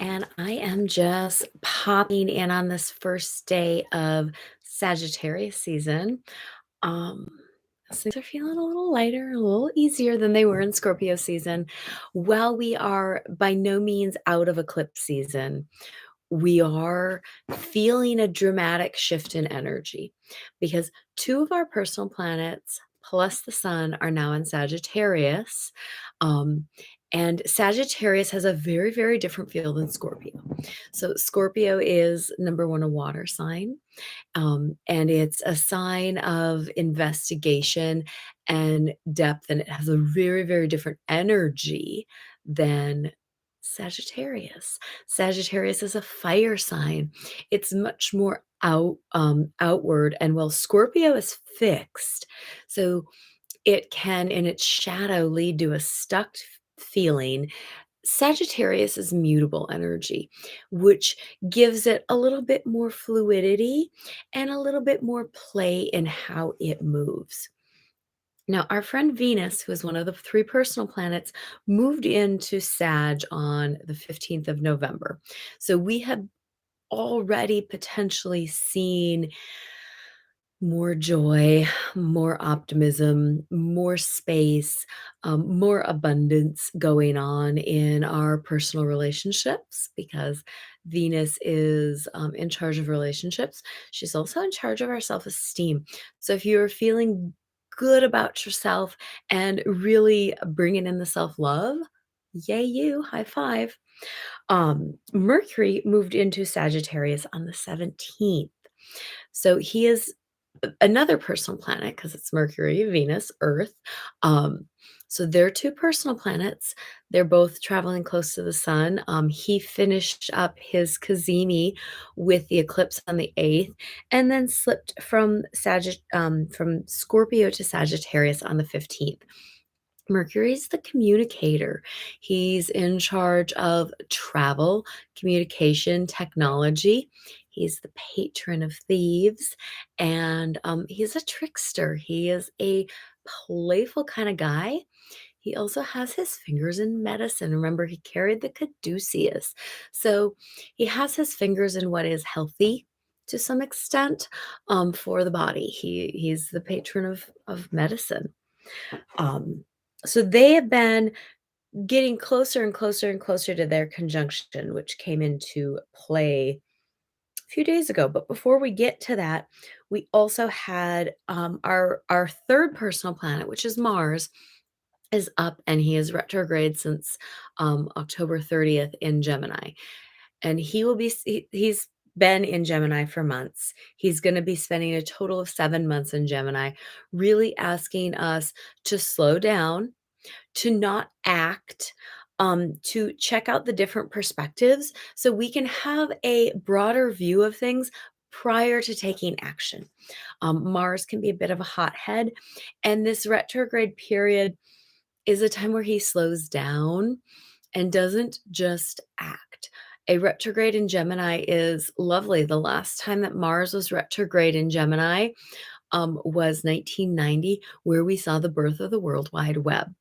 and I am just popping in on this first day of Sagittarius season. Um, things are feeling a little lighter, a little easier than they were in Scorpio season. While we are by no means out of eclipse season, we are feeling a dramatic shift in energy because two of our personal planets plus the sun are now in Sagittarius. Um, and Sagittarius has a very, very different feel than Scorpio. So, Scorpio is number one, a water sign. And it's a sign of investigation and depth, and it has a very, very different energy than Sagittarius. Sagittarius is a fire sign. It's much more outward, and while Scorpio is fixed, so it can, in its shadow, lead to a stuck feeling. Sagittarius is mutable energy, which gives it a little bit more fluidity and a little bit more play in how it moves. Now, our friend Venus, who is one of the three personal planets, moved into Sag on the 15th of November. So we have already potentially seen more joy, more optimism, more space, more abundance going on in our personal relationships because Venus is in charge of relationships. She's also in charge of our self esteem. So if you're feeling good about yourself and really bringing in the self love, yay, you, high five. Mercury moved into Sagittarius on the 17th. So he is another personal planet because it's Mercury, Venus, Earth. So they're two personal planets. They're both traveling close to the sun. He finished up his Cazimi with the eclipse on the 8th, and then slipped from Scorpio to Sagittarius on the 15th. Mercury's the communicator. He's in charge of travel, communication, technology. He's the patron of thieves, and he's a trickster. He is a playful kind of guy. He also has his fingers in medicine. Remember, he carried the caduceus. So he has his fingers in what is healthy to some extent for the body. He's the patron of medicine. Um, so they have been getting closer and closer and closer to their conjunction, which came into play a few days ago. But before we get to that, we also had our third personal planet, which is Mars, is up, and he is retrograde since October 30th in Gemini, and he's been in Gemini for months. He's going to be spending a total of 7 months in Gemini, really asking us to slow down, to not act, to check out the different perspectives so we can have a broader view of things prior to taking action. Mars can be a bit of a hothead, and this retrograde period is a time where he slows down and doesn't just act. A retrograde in Gemini is lovely. The last time that Mars was retrograde in Gemini was 1990, where we saw the birth of the World Wide Web.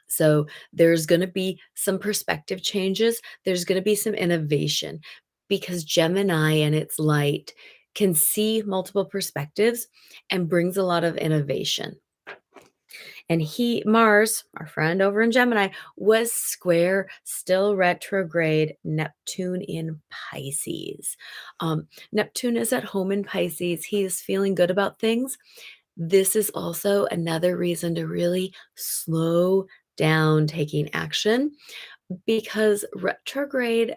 So there's going to be some perspective changes. There's going to be some innovation because Gemini and its light can see multiple perspectives and brings a lot of innovation. And Mars, our friend over in Gemini, was square, still retrograde Neptune in Pisces. Neptune is at home in Pisces. He is feeling good about things. This is also another reason to really slow down taking action because retrograde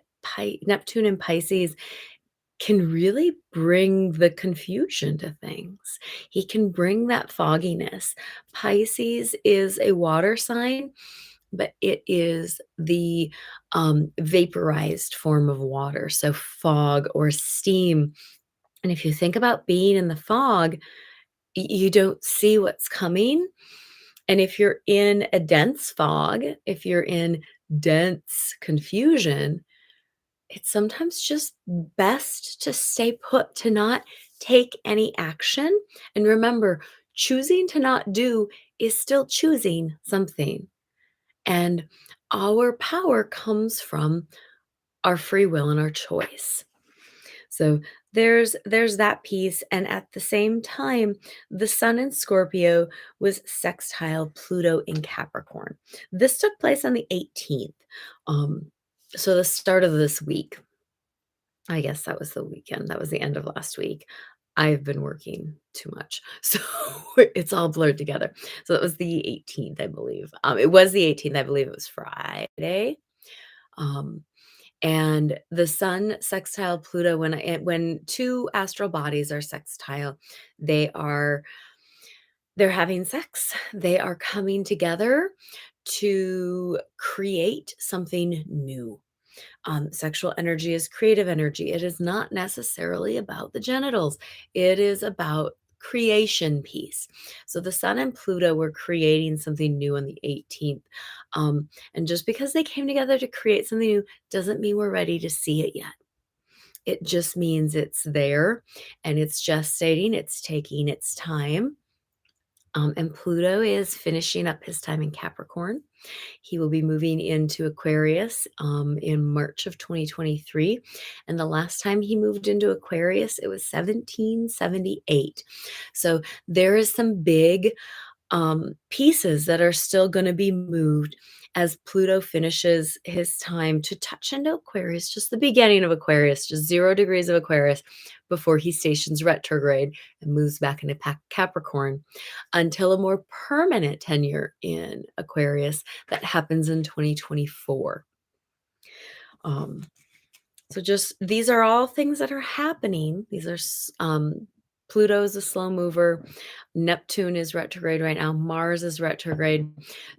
Neptune in Pisces can really bring the confusion to things. He can bring that fogginess. Pisces is a water sign, but it is the vaporized form of water, so fog or steam. And if you think about being in the fog, you don't see what's coming. And if you're in a dense fog, if you're in dense confusion, it's sometimes just best to stay put, to not take any action. And remember, choosing to not do is still choosing something. And our power comes from our free will and our choice. So there's that piece, and at the same time, the Sun in Scorpio was sextile Pluto in Capricorn. This took place on the 18th. Um, so the start of this week. I guess that was the weekend. That was the end of last week. I've been working too much, so it's all blurred together. So it was the 18th, I believe. It was the 18th. I believe it was Friday. Um, and the Sun sextile Pluto, when two astral bodies are sextile, they are they're having sex. They are coming together to create something new. Sexual energy is creative energy. It is not necessarily about the genitals. It is about creation piece. So the Sun and Pluto were creating something new on the 18th. And just because they came together to create something new doesn't mean we're ready to see it yet. It just means it's there and it's gestating, it's taking its time. And Pluto is finishing up his time in Capricorn. He will be moving into Aquarius in March of 2023. And the last time he moved into Aquarius, it was 1778. So there is some big pieces that are still going to be moved as Pluto finishes his time to touch into Aquarius, just the beginning of Aquarius, just 0 degrees of Aquarius before he stations retrograde and moves back into Capricorn until a more permanent tenure in Aquarius that happens in 2024. Um, so just these are all things that are happening. These are Pluto is a slow mover. Neptune is retrograde right now. Mars is retrograde.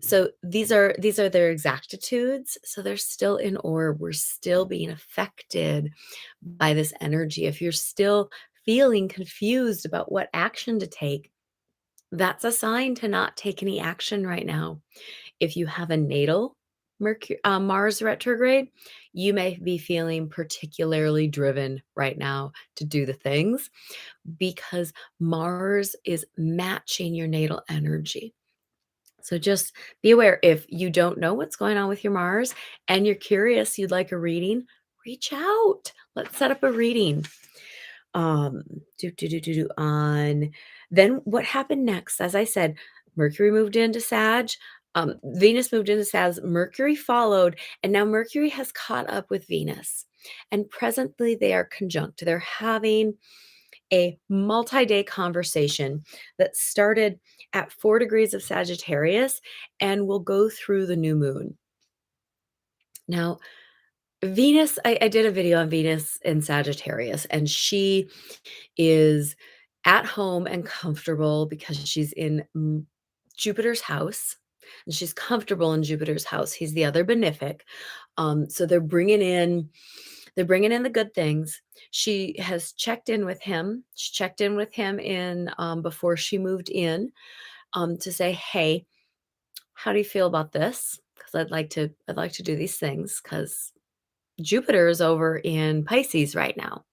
So these are their exactitudes. So they're still in orb. We're still being affected by this energy. If you're still feeling confused about what action to take, that's a sign to not take any action right now. If you have a natal Mars retrograde, you may be feeling particularly driven right now to do the things because Mars is matching your natal energy. So just be aware if you don't know what's going on with your Mars and you're curious, you'd like a reading, reach out. Let's set up a reading. Um, on then what happened next? As I said, Mercury moved into Sag, Venus moved into Sag, Mercury followed, and now Mercury has caught up with Venus. And presently they are conjunct. They're having a multi-day conversation that started at 4 degrees of Sagittarius and will go through the new moon. Now, Venus, I did a video on Venus in Sagittarius, and she is at home and comfortable because she's in Jupiter's house, and she's comfortable in Jupiter's house. He's the other benefic. So they're bringing in the good things. She has checked in with him. She checked in with him in before she moved in to say, "Hey, how do you feel about this? Because I'd like to do these things because Jupiter is over in Pisces right now."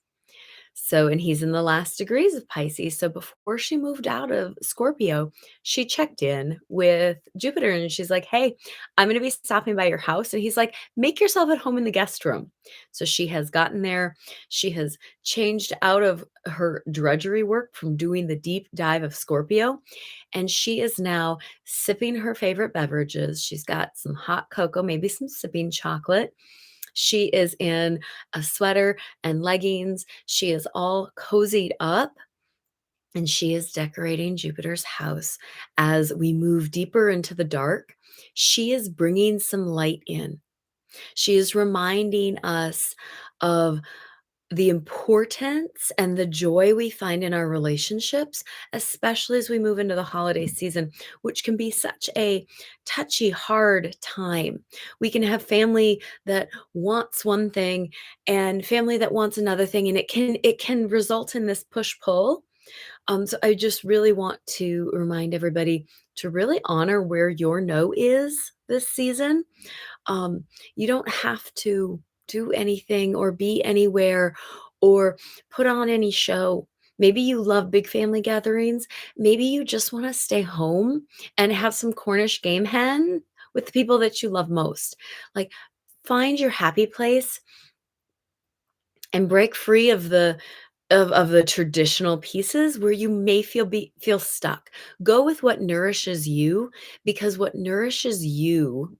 So, and he's in the last degrees of Pisces. So before she moved out of Scorpio, she checked in with Jupiter and she's like, "Hey, I'm going to be stopping by your house." And he's like, "Make yourself at home in the guest room." So she has gotten there. She has changed out of her drudgery work from doing the deep dive of Scorpio. And she is now sipping her favorite beverages. She's got some hot cocoa, maybe some sipping chocolate. She is in a sweater and leggings. She is all cozied up and she is decorating Jupiter's house. As we move deeper into the dark, she is bringing some light in. She is reminding us of the importance and the joy we find in our relationships, especially as we move into the holiday season, which can be such a touchy, hard time. We can have family that wants one thing and family that wants another thing, and it can result in this push-pull. So I just really want to remind everybody to really honor where your no is this season. um, you don't have to do anything or be anywhere or put on any show. Maybe you love big family gatherings. Maybe you just want to stay home and have some Cornish game hen with the people that you love most. Like, find your happy place and break free of the traditional pieces where you may feel stuck. Go with what nourishes you, because what nourishes you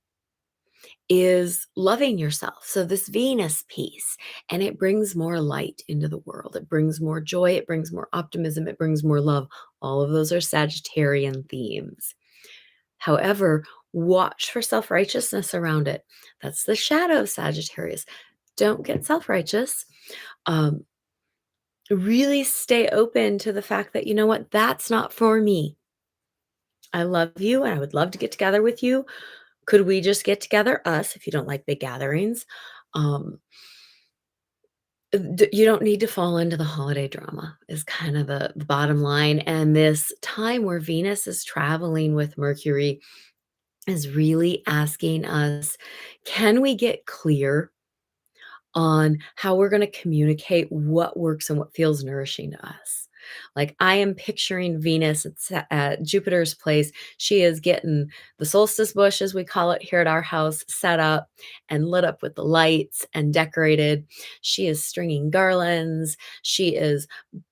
is loving yourself. So this Venus piece, and it brings more light into the world. It brings more joy, it brings more optimism, it brings more love. All of those are Sagittarian themes. However, watch for self-righteousness around it. That's the shadow of Sagittarius. Don't get self-righteous. Um, really stay open to the fact that, you know what, that's not for me. I love you and I would love to get together with you. Could we just get together, us, if you don't like big gatherings? Um, you don't need to fall into the holiday drama, is kind of the bottom line. And this time where Venus is traveling with Mercury is really asking us, can we get clear on how we're gonna communicate what works and what feels nourishing to us? Like, I am picturing Venus at Jupiter's place. She is getting the solstice bush, as we call it here at our house, set up and lit up with the lights and decorated. She is stringing garlands. She is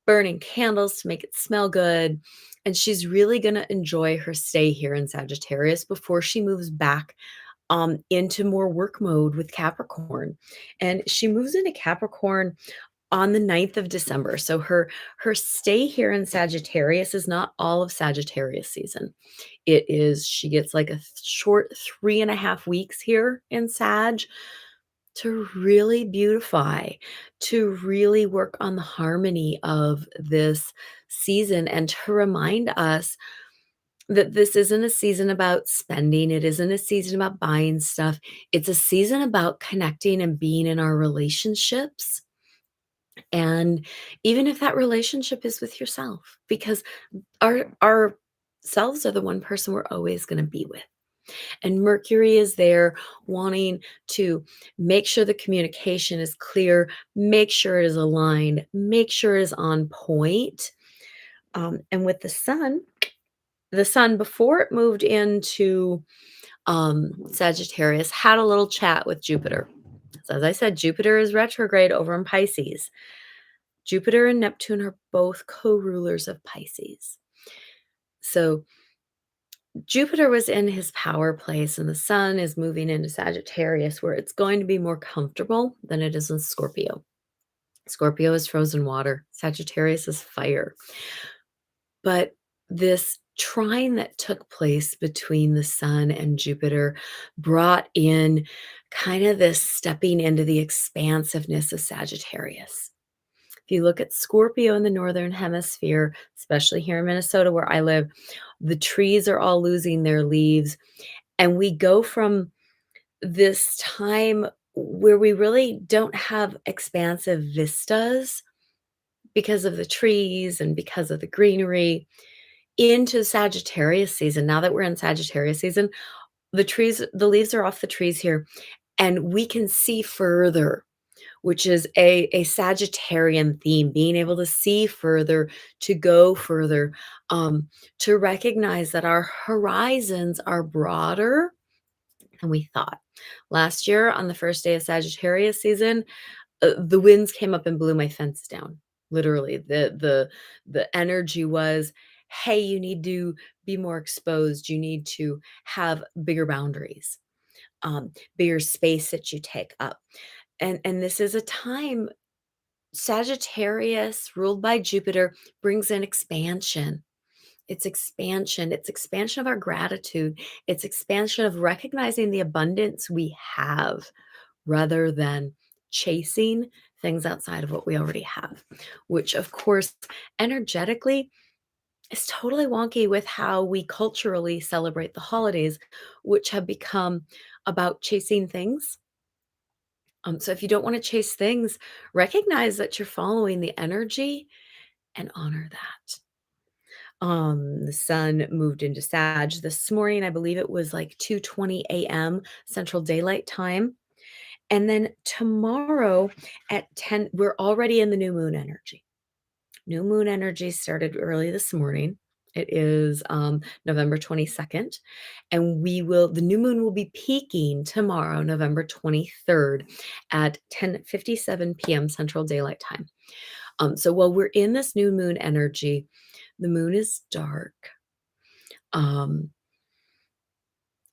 burning candles to make it smell good. And she's really gonna enjoy her stay here in Sagittarius before she moves back into more work mode with Capricorn. And she moves into Capricorn on the 9th of December. So her stay here in Sagittarius is not all of Sagittarius season. It is, she gets like a short 3.5 weeks here in Sag to really beautify, to really work on the harmony of this season, and to remind us that this isn't a season about spending, it isn't a season about buying stuff. It's a season about connecting and being in our relationships, and even if that relationship is with yourself, because our selves are the one person we're always gonna be with. And Mercury is there wanting to make sure the communication is clear, make sure it is aligned, make sure it is on point. And with the sun before it moved into Sagittarius had a little chat with Jupiter. So as I said, Jupiter is retrograde over in Pisces. Jupiter and Neptune are both co-rulers of Pisces. So Jupiter was in his power place, and the sun is moving into Sagittarius, where it's going to be more comfortable than it is in Scorpio. Scorpio is frozen water, Sagittarius is fire. But this trine that took place between the sun and Jupiter brought in kind of this stepping into the expansiveness of Sagittarius. If you look at Scorpio in the northern hemisphere, especially here in Minnesota where I live, the trees are all losing their leaves. And we go from this time where we really don't have expansive vistas because of the trees and because of the greenery into Sagittarius season. Now that we're in Sagittarius season, the leaves are off the trees here, and we can see further, which is a Sagittarian theme, being able to see further, to go further, to recognize that our horizons are broader than we thought. Last year, on the first day of Sagittarius season, the winds came up and blew my fence down. Literally, the energy was, "Hey, you need to be more exposed. You need to have bigger boundaries, bigger space that you take up." And this is a time, Sagittarius, ruled by Jupiter, brings in expansion. It's expansion. It's expansion of our gratitude. It's expansion of recognizing the abundance we have rather than chasing things outside of what we already have, which, of course, energetically is totally wonky with how we culturally celebrate the holidays, which have become about chasing things. So if you don't want to chase things, recognize that you're following the energy and honor that. The sun moved into Sag this morning. I believe it was like 2:20 a.m. Central Daylight Time. And then tomorrow at 10, we're already in the new moon energy. New moon energy started early this morning. It is November 22nd, and the new moon will be peaking tomorrow, November 23rd at 10:57 p.m. Central Daylight Time. So while we're in this new moon energy, the moon is dark. Um,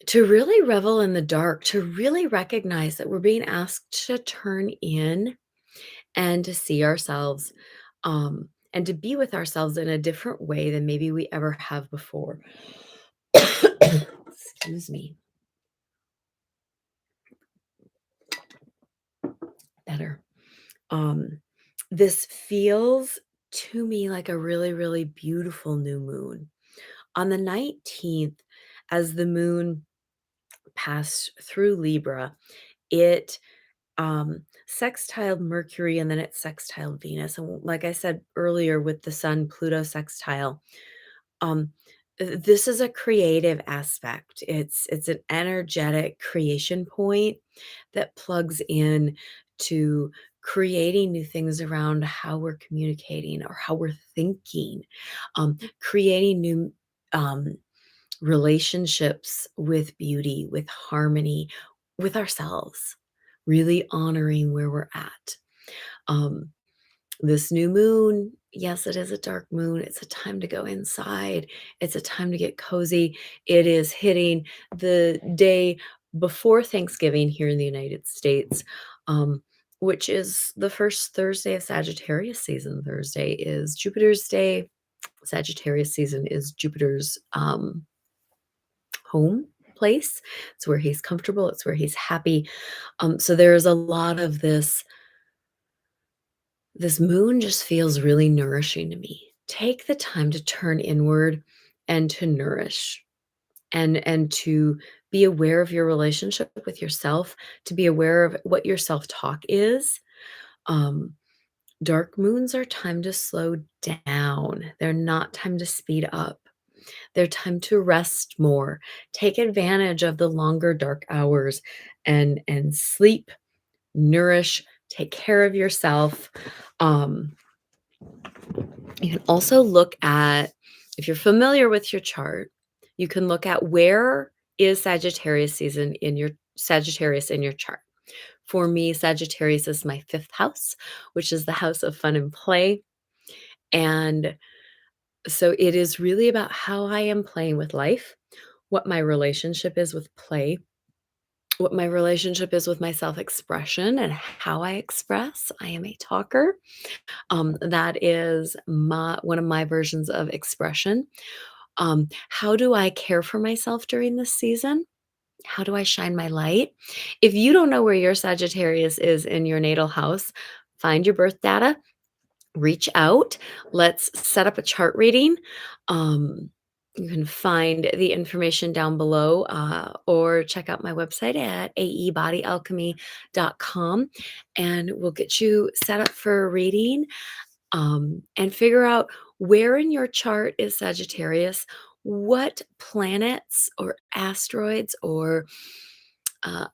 to really revel in the dark, to really recognize that we're being asked to turn in and to see ourselves, and to be with ourselves in a different way than maybe we ever have before. Excuse me. Better. Um, this feels to me like a really, really beautiful new moon. On the 19th, as the moon passed through Libra, it sextiled Mercury and then it sextiled Venus. And like I said earlier with the Sun Pluto sextile, um, this is a creative aspect. It's an energetic creation point that plugs in to creating new things around how we're communicating or how we're thinking, creating new um, relationships with beauty, with harmony, with ourselves, really honoring where we're at. Um, this new moon, yes, it is a dark moon. It's a time to go inside. It's a time to get cozy. It is hitting the day before Thanksgiving here in the United States, um, which is the first Thursday of Sagittarius season. Thursday is Jupiter's day. Sagittarius season is Jupiter's home place. It's where he's comfortable. It's where he's happy. So there's a lot of this moon just feels really nourishing to me. Take the time to turn inward and to nourish and to be aware of your relationship with yourself, to be aware of what your self-talk is. Um, Dark moons are time to slow down. They're not time to speed up. They're time to rest more. Take advantage of the longer dark hours and sleep, nourish, take care of yourself. Um, You can also look at, if you're familiar with your chart, you can look at where is Sagittarius in your chart. For me, Sagittarius is my fifth house, which is the house of fun and play. And so it is really about how I am playing with life, what my relationship is with play, what my relationship is with my self expression and how I express. I am a talker. That is one of my versions of expression. How do I care for myself during this season? How do I shine my light? If you don't know where your Sagittarius is in your natal house, find your birth data, reach out. Let's set up a chart reading. You can find the information down below or check out my website at aebodyalchemy.com and we'll get you set up for a reading, and figure out where in your chart is Sagittarius, what planets or asteroids or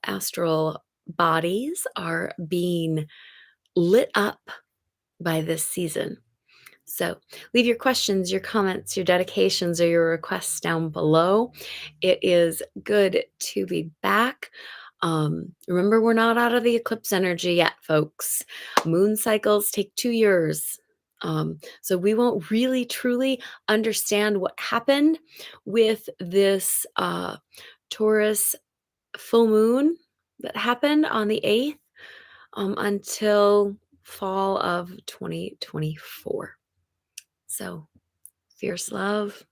astral bodies are being lit up by this season. So leave your questions, your comments, your dedications, or your requests down below. It is good to be back. Remember, we're not out of the eclipse energy yet, folks. Moon cycles take 2 years. So we won't really truly understand what happened with this Taurus full moon that happened on the 8th, until fall of 2024. So, fierce love.